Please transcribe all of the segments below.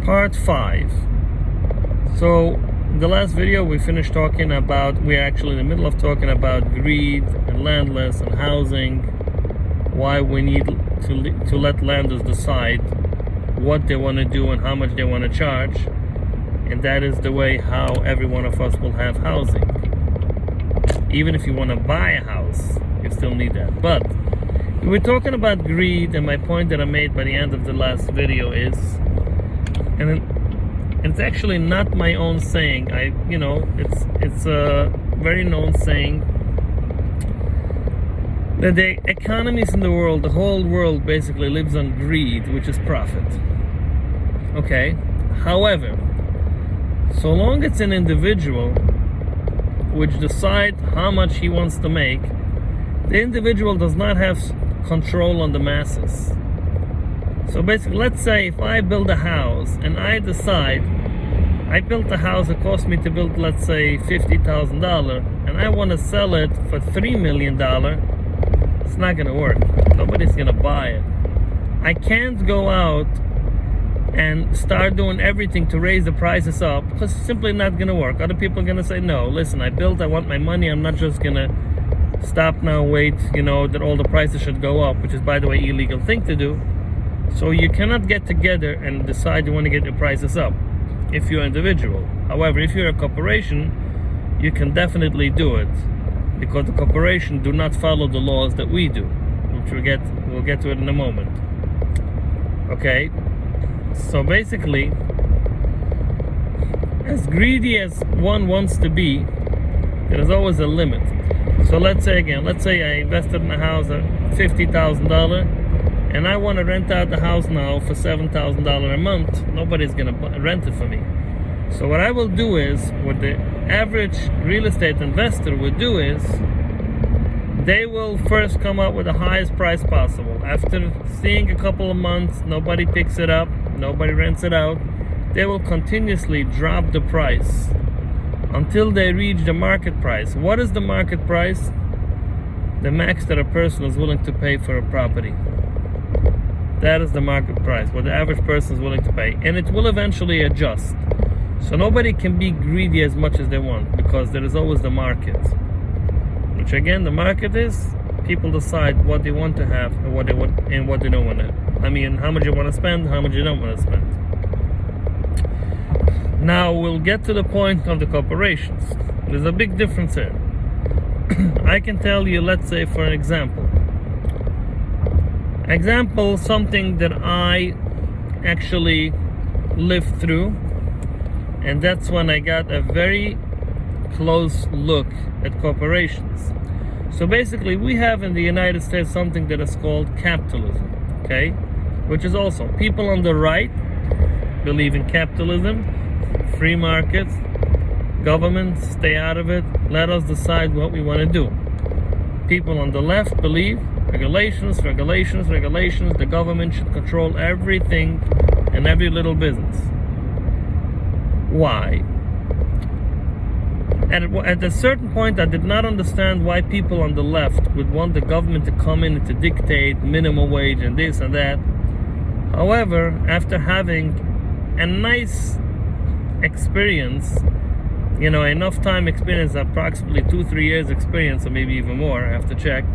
Part 5. So in the last video we finished talking about, we're actually in the middle of talking about greed and landless and housing, why we need to let landlords decide what they want to do and how much they want to charge, and that is the way how every one of us will have housing. Even if you want to buy a house, you still need that. But we're talking about greed, and my point that I made by the end of the last video is, and it's actually not my own saying. It's a very known saying that the economies in the world, the whole world basically lives on greed, which is profit. Okay. However, so long it's an individual which decides how much he wants to make, the individual does not have control on the masses. So basically, let's say if I build a house and I decide I built a house, it cost me to build, let's say $50,000, and I want to sell it for $3 million, it's not going to work. Nobody's going to buy it. I can't go out and start doing everything to raise the prices up, because it's simply not going to work. Other people are going to say, no, listen, I want my money, I'm not just going to stop now, wait, that all the prices should go up, which is, by the way, illegal thing to do. So you cannot get together and decide you want to get your prices up if you're an individual. However, if you're a corporation, you can definitely do it, because the corporation do not follow the laws that we do, which we'll get to it in a moment. Okay, so basically, as greedy as one wants to be, there is always a limit. So let's say I invested in a house at $50,000, and I want to rent out the house now for $7,000 a month. Nobody's going to rent it for me. So what I will do is, what the average real estate investor would do is, they will first come up with the highest price possible. After seeing a couple of months, nobody picks it up, nobody rents it out, they will continuously drop the price until they reach the market price. What is the market price? The max that a person is willing to pay for a property. That is the market price, what the average person is willing to pay. And it will eventually adjust. So nobody can be greedy as much as they want, because there is always the market. Which again, the market is, people decide what they want to have and what they don't want to. How much you want to spend, how much you don't want to spend. Now we'll get to the point of the corporations. There's a big difference here. I can tell you, let's say for an example, something that I actually lived through, and that's when I got a very close look at corporations. So basically, we have in the United States something that is called capitalism, okay? Which is also, people on the right believe in capitalism, free markets, government, stay out of it, let us decide what we want to do. People on the left believe regulations, the government should control everything and every little business. Why? At a certain point, I did not understand why people on the left would want the government to come in and to dictate minimum wage and this and that. However, after having a nice experience, enough time experience, approximately 2-3 years experience, or maybe even more, I have to check,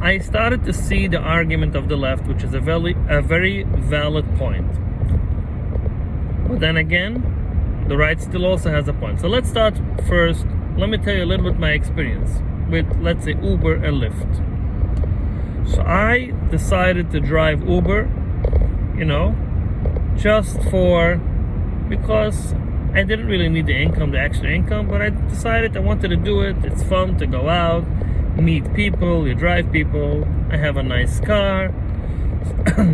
I started to see the argument of the left, which is a very valid point. But then again, the right still also has a point. So let's start first. Let me tell you a little bit my experience with, let's say, Uber and Lyft. So I decided to drive Uber, just because I didn't really need the extra income, but I decided I wanted to do it. It's fun to go out, meet people, you drive people. I have a nice car.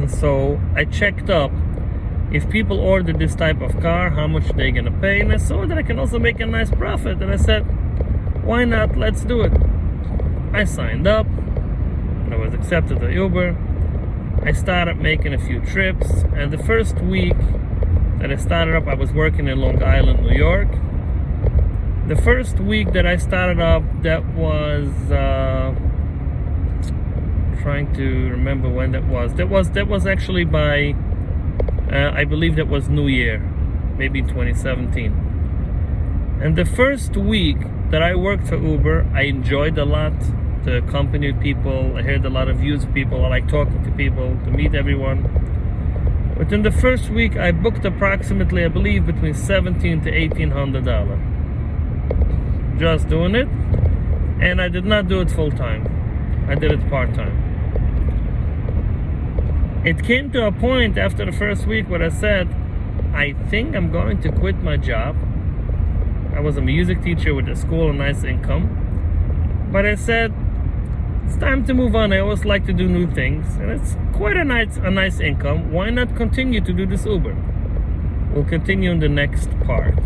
So I checked up, if people order this type of car, how much they're gonna pay, and I saw that I can also make a nice profit, and I said, why not, let's do it. I signed up, I was accepted to Uber, I started making a few trips, and the first week that I started up, I was working in Long Island, New York. The first week that I started up, that was trying to remember when that was. That was actually by, I believe that was New Year, maybe 2017. And the first week that I worked for Uber, I enjoyed a lot to accompany people. I heard a lot of views of people. I like talking to people, to meet everyone. Within the first week, I booked approximately, I believe, between $1,700 to $1,800. Just doing it. And I did not do it full time. I did it part time. It came to a point after the first week where I said, I think I'm going to quit my job. I was a music teacher with a school, a nice income. But I said, it's time to move on. I always like to do new things. And it's quite a nice income. Why not continue to do this Uber? We'll continue in the next part.